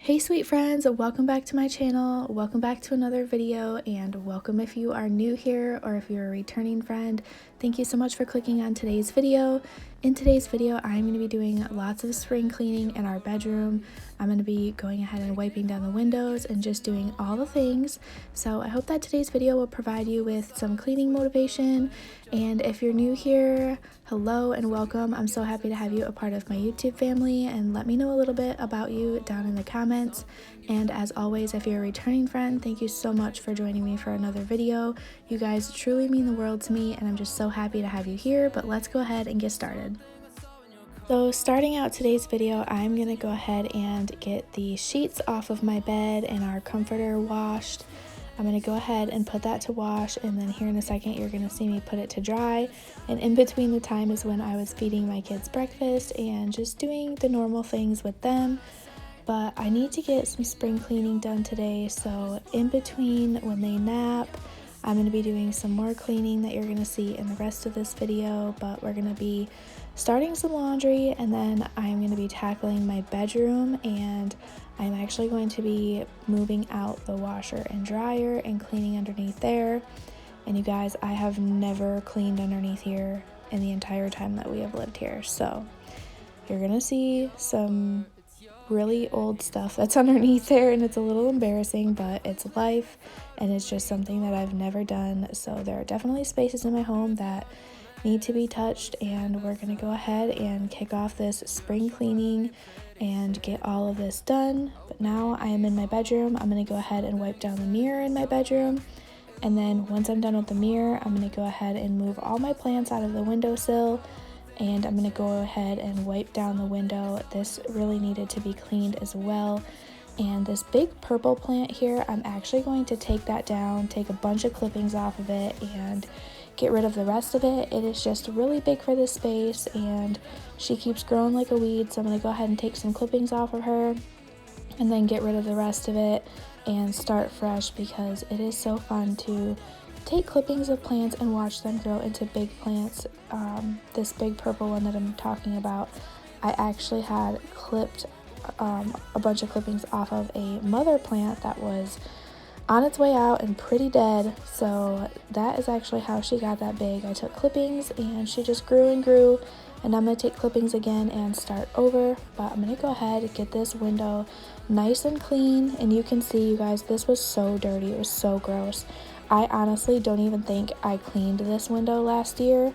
Hey sweet friends, welcome back to my channel, welcome back to another video, and welcome if you are new here or if you're a returning friend. Thank you so much for clicking on today's video. In today's video, I'm going to be doing lots of spring cleaning in our bedroom. I'm going to be going ahead and wiping down the windows and just doing all the things. So I hope that today's video will provide you with some cleaning motivation. And if you're new here, hello and welcome. I'm so happy to have you a part of my YouTube family, and let me know a little bit about you down in the comments. And as always, if you're a returning friend, thank you so much for joining me for another video. You guys truly mean the world to me, and I'm just so happy to have you here. But let's go ahead and get started. So starting out today's video, I'm going to go ahead and get the sheets off of my bed and our comforter washed. I'm going to go ahead and put that to wash, and then here in a second you're going to see me put it to dry. And in between the time is when I was feeding my kids breakfast and just doing the normal things with them. But I need to get some spring cleaning done today, so in between when they nap, I'm going to be doing some more cleaning that you're going to see in the rest of this video. But we're going to be starting some laundry, and then I'm going to be tackling my bedroom, and I'm actually going to be moving out the washer and dryer and cleaning underneath there. And you guys, I have never cleaned underneath here in the entire time that we have lived here, so you're going to see some really old stuff that's underneath there, and it's a little embarrassing, but it's life and it's just something that I've never done. So there are definitely spaces in my home that need to be touched, and we're gonna go ahead and kick off this spring cleaning and get all of this done. But now I am in my bedroom. I'm gonna go ahead and wipe down the mirror in my bedroom, and then once I'm done with the mirror, I'm gonna go ahead and move all my plants out of the windowsill. And I'm going to go ahead and wipe down the window. This really needed to be cleaned as well. And this big purple plant here, I'm actually going to take that down, take a bunch of clippings off of it, and get rid of the rest of it. It is just really big for this space, and she keeps growing like a weed, so I'm going to go ahead and take some clippings off of her and then get rid of the rest of it and start fresh, because it is so fun to take clippings of plants and watch them grow into big plants. This big purple one that I'm talking about, I actually had clipped a bunch of clippings off of a mother plant that was on its way out and pretty dead. So that is actually how she got that big. I took clippings and she just grew and grew, and I'm going to take clippings again and start over. But I'm going to go ahead and get this window nice and clean. And you can see, you guys, this was so dirty. It was so gross. I honestly don't even think I cleaned this window last year,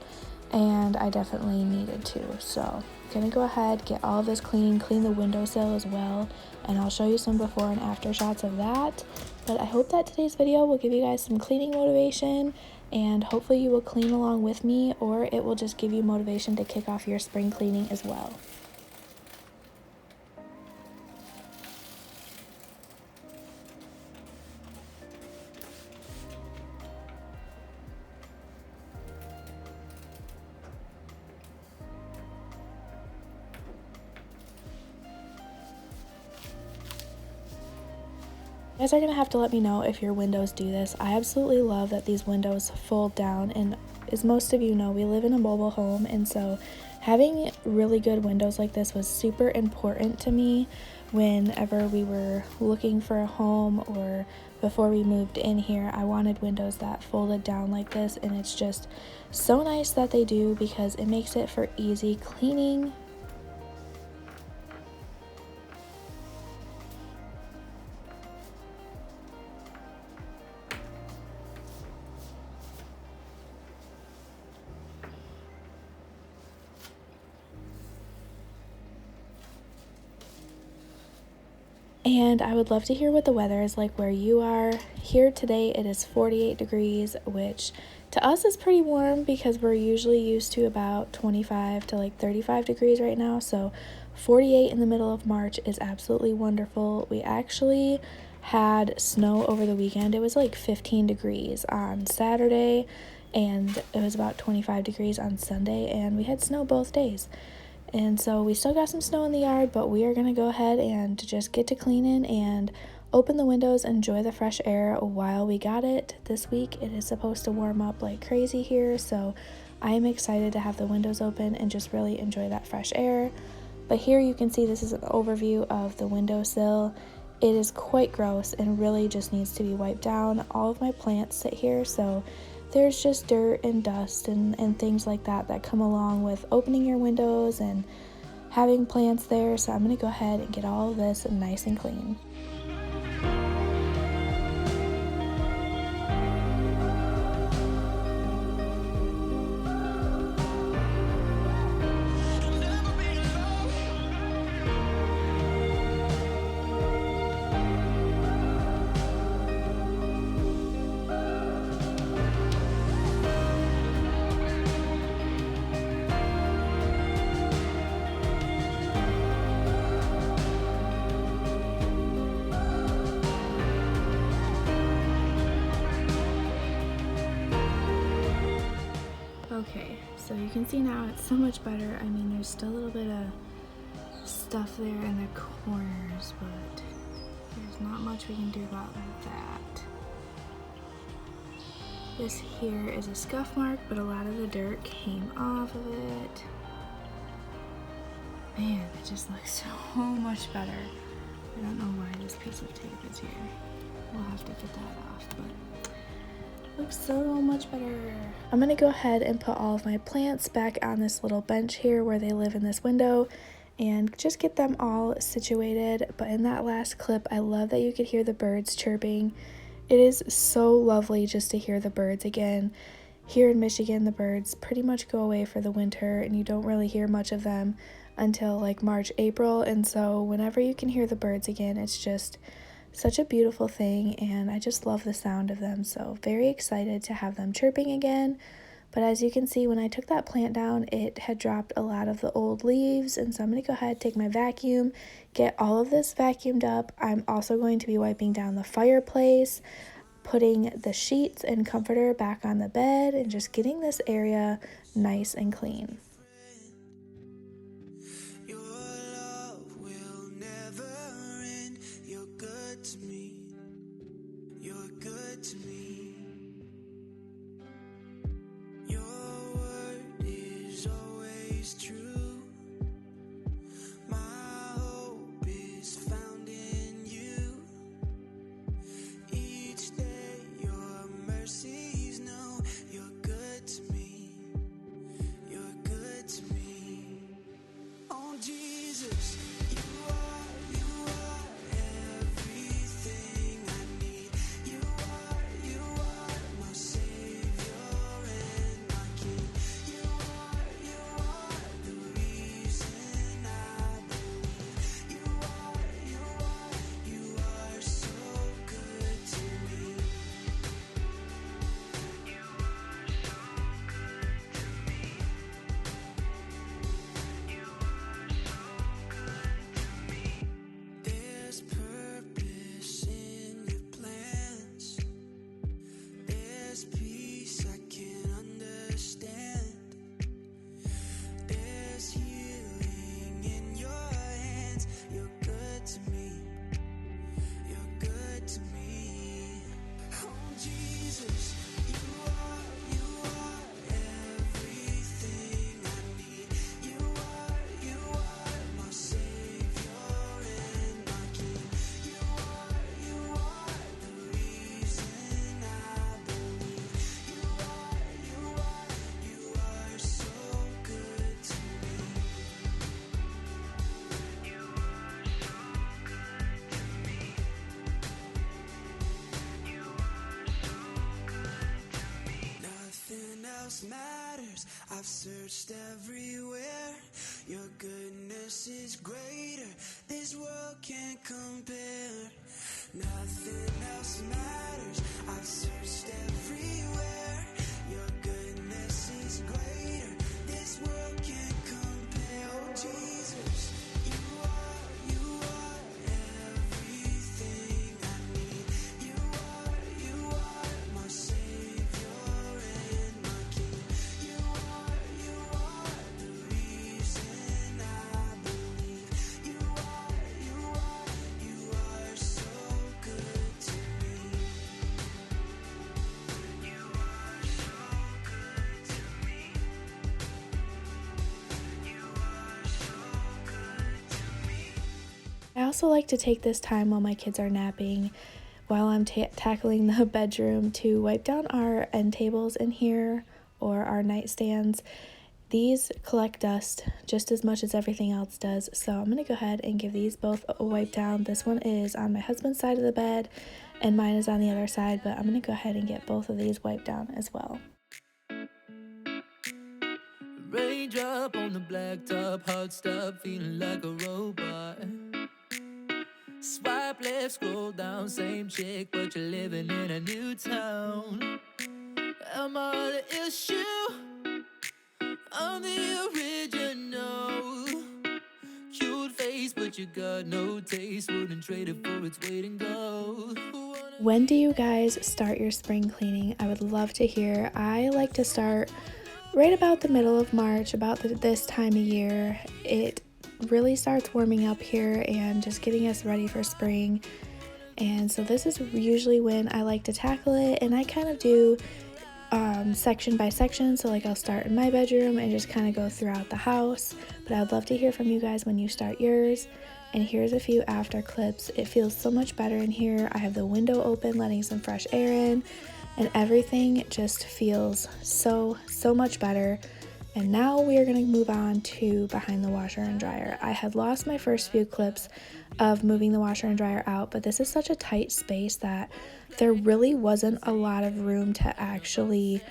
and I definitely needed to. So I'm gonna go ahead, get all of this clean the windowsill as well, and I'll show you some before and after shots of that. But I hope that today's video will give you guys some cleaning motivation, and hopefully you will clean along with me, or it will just give you motivation to kick off your spring cleaning as well. You guys are gonna have to let me know if your windows do this. I absolutely love that these windows fold down, and as most of you know, we live in a mobile home, and so having really good windows like this was super important to me whenever we were looking for a home or before we moved in here. I wanted windows that folded down like this, and it's just so nice that they do, because it makes it for easy cleaning. And I would love to hear what the weather is like where you are. Here today it is 48 degrees, which to us is pretty warm because we're usually used to about 25 to like 35 degrees right now. So 48 in the middle of March is absolutely wonderful. We actually had snow over the weekend. It was like 15 degrees on Saturday, and it was about 25 degrees on Sunday, and we had snow both days. And so we still got some snow in the yard, but we are going to go ahead and just get to cleaning and open the windows and enjoy the fresh air while we got it. This week it is supposed to warm up like crazy here, so I am excited to have the windows open and just really enjoy that fresh air. But here you can see this is an overview of the windowsill, It is quite gross and really just needs to be wiped down. All of my plants sit here, so there's just dirt and dust and things like that that come along with opening your windows and having plants there. So I'm going to go ahead and get all of this nice and clean. Okay, so you can see now it's so much better. I mean, there's still a little bit of stuff there in the corners, but there's not much we can do about that. This here is a scuff mark, but a lot of the dirt came off of it. Man, it just looks so much better. I don't know why this piece of tape is here. We'll have to get that off, but looks so much better. I'm gonna go ahead and put all of my plants back on this little bench here where they live in this window and just get them all situated. But in that last clip, I love that you could hear the birds chirping. It is so lovely just to hear the birds again. Here in Michigan, the birds pretty much go away for the winter and you don't really hear much of them until like March, April. And so whenever you can hear the birds again, it's just such a beautiful thing, and I just love the sound of them. So very excited to have them chirping again. But as you can see, when I took that plant down, it had dropped a lot of the old leaves, and so I'm going to go ahead, take my vacuum, get all of this vacuumed up. I'm also going to be wiping down the fireplace, putting the sheets and comforter back on the bed, and just getting this area nice and clean. Matters. I've searched everywhere. Your goodness is greater. This world can't compare. Nothing else matters. I've searched everywhere. Your goodness is greater. This world can't compare. Oh Jesus, you are everything I need. You are my Savior. also like to take this time while my kids are napping, while I'm tackling the bedroom, to wipe down our end tables in here or our nightstands. These collect dust just as much as everything else does, so I'm going to go ahead and give these both a wipe down. This one is on my husband's side of the bed and mine is on the other side, but I'm going to go ahead and get both of these wiped down as well. Raindrop on the blacktop, heart stop, feeling like a robot. Swipe left, scroll down, same chick, but you're living in a new town. Am I the issue? I'm the original. Cute face, but you got no taste. Wouldn't trade it for its weight in gold. When do you guys start your spring cleaning? I would love to hear. I like to start right about the middle of March, about this time of year. It really starts warming up here and just getting us ready for spring. And so this is usually when I like to tackle it, and I kind of do section by section. So like I'll start in my bedroom and just kind of go throughout the house, but I'd love to hear from you guys when you start yours. And here's a few after clips. It feels so much better in here. I have the window open, letting some fresh air in, and everything just feels so much better. And now we are going to move on to behind the washer and dryer. I had lost my first few clips of moving the washer and dryer out, but this is such a tight space that there really wasn't a lot of room to actually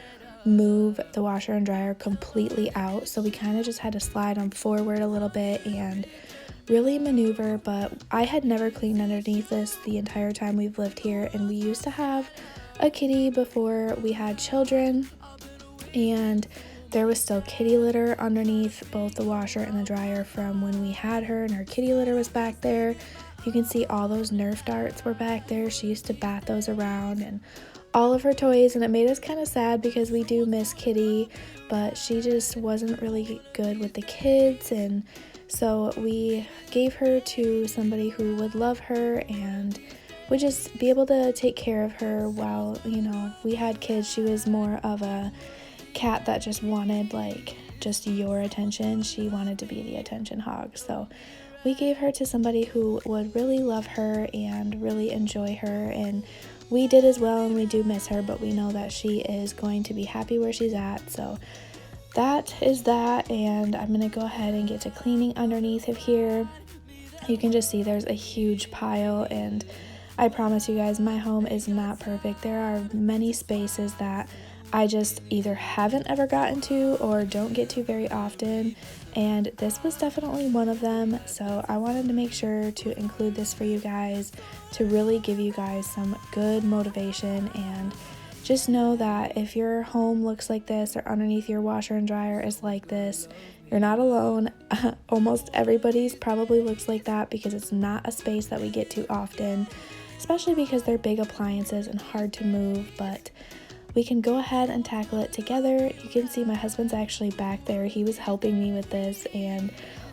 move the washer and dryer completely out. So we kind of just had to slide them forward a little bit and really maneuver. But I had never cleaned underneath this the entire time we've lived here, and we used to have a kitty before we had children, and there was still kitty litter underneath both the washer and the dryer from when we had her, and her kitty litter was back there. You can see all those Nerf darts were back there. She used to bat those around, and all of her toys, and it made us kind of sad because we do miss Kitty, but she just wasn't really good with the kids, and so we gave her to somebody who would love her and would just be able to take care of her while, you know, we had kids. She was more of a cat that just wanted like just your attention. She wanted to be the attention hog, so we gave her to somebody who would really love her and really enjoy her, and we did as well, and we do miss her, but we know that she is going to be happy where she's at. So that is that, and I'm gonna go ahead and get to cleaning underneath of here. You can just see there's a huge pile, and I promise you guys, my home is not perfect. There are many spaces that I just either haven't ever gotten to or don't get to very often, and this was definitely one of them. So I wanted to make sure to include this for you guys to really give you guys some good motivation, and just know that if your home looks like this or underneath your washer and dryer is like this, you're not alone. Almost everybody's probably looks like that because it's not a space that we get to often, especially because they're big appliances and hard to move, but we can go ahead and tackle it together. You can see my husband's actually back there. He was helping me with this, and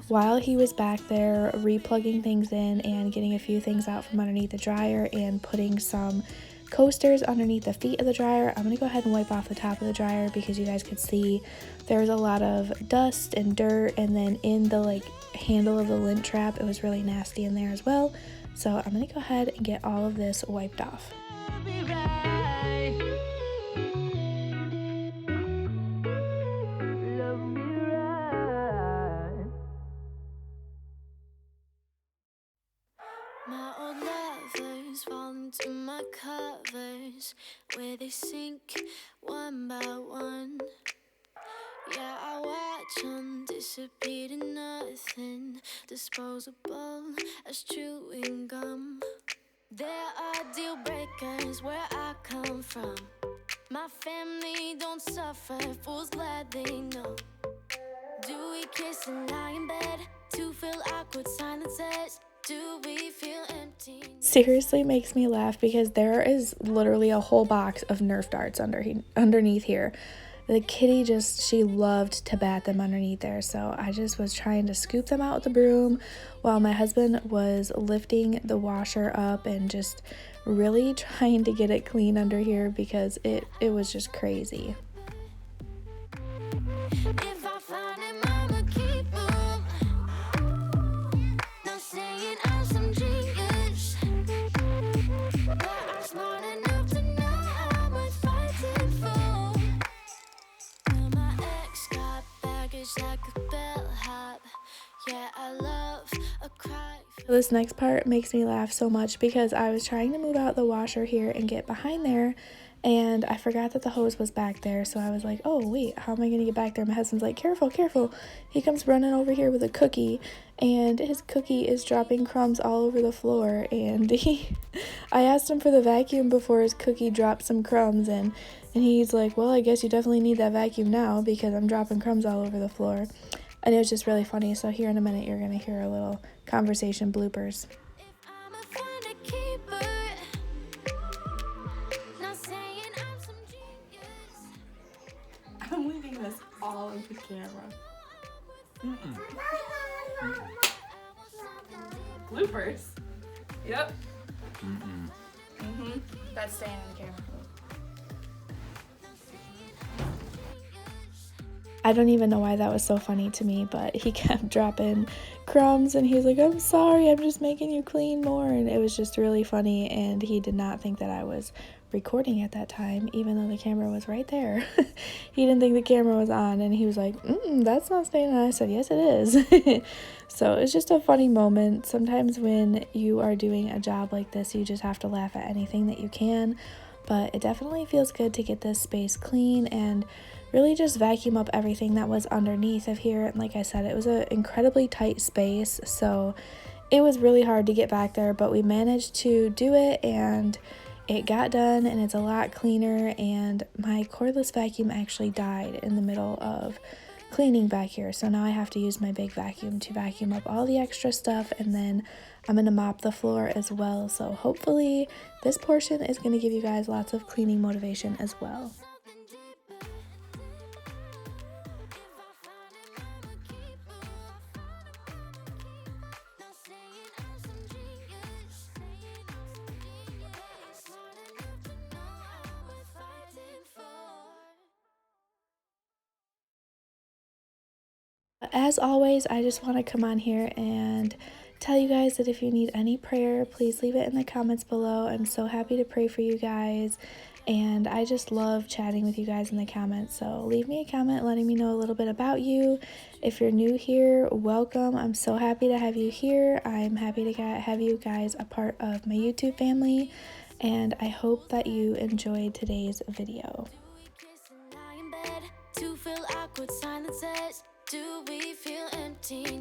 while he was back there replugging things in and getting a few things out from underneath the dryer and putting some coasters underneath the feet of the dryer, I'm gonna go ahead and wipe off the top of the dryer because you guys could see there was a lot of dust and dirt, and then in the like handle of the lint trap, it was really nasty in there as well. So I'm gonna go ahead and get all of this wiped off. My old lovers fall into my covers, where they sink one by one. Yeah, I watch them disappear to nothing, disposable as chewing gum. There are deal breakers where I come from. My family don't suffer, fools glad they know. Do we kiss and lie in bed to fill awkward silences? Do we feel empty? Seriously makes me laugh because there is literally a whole box of Nerf darts underneath here. The kitty she loved to bat them underneath there, so I just was trying to scoop them out with the broom while my husband was lifting the washer up and just really trying to get it clean under here because it was just crazy. If I find it, mama, keep 'em. Not saying I'm some This next part makes me laugh so much because I was trying to move out the washer here and get behind there, and I forgot that the hose was back there. So I was like, oh wait, how am I gonna get back there? My husband's like, careful, careful. He comes running over here with a cookie, and his cookie is dropping crumbs all over the floor. And I asked him for the vacuum before his cookie dropped some crumbs, and he's like, well, I guess you definitely need that vacuum now because I'm dropping crumbs all over the floor. And it was just really funny. So here in a minute, you're gonna hear a little conversation bloopers. I'm leaving this all in the camera. Bloopers. Yep. That's staying in the camera. I don't even know why that was so funny to me, but he kept dropping crumbs and he's like, I'm sorry, I'm just making you clean more. And it was just really funny, and he did not think that I was recording at that time, even though the camera was right there. He didn't think the camera was on, and he was like, that's not staying on. I said, yes, it is. So it's just a funny moment. Sometimes when you are doing a job like this, you just have to laugh at anything that you can. But it definitely feels good to get this space clean and really just vacuum up everything that was underneath of here. And like I said, it was an incredibly tight space, so it was really hard to get back there, but we managed to do it and it got done, and it's a lot cleaner. And my cordless vacuum actually died in the middle of cleaning back here, so now I have to use my big vacuum to vacuum up all the extra stuff, and then I'm gonna mop the floor as well. So hopefully this portion is gonna give you guys lots of cleaning motivation as well. As always, I just want to come on here and tell you guys that if you need any prayer, please leave it in the comments below. I'm so happy to pray for you guys, and I just love chatting with you guys in the comments. So leave me a comment letting me know a little bit about you. If you're new here, welcome. I'm so happy to have you here. I'm happy to have you guys a part of my YouTube family, and I hope that you enjoyed today's video. Do we feel awkward silences? Do we feel empty?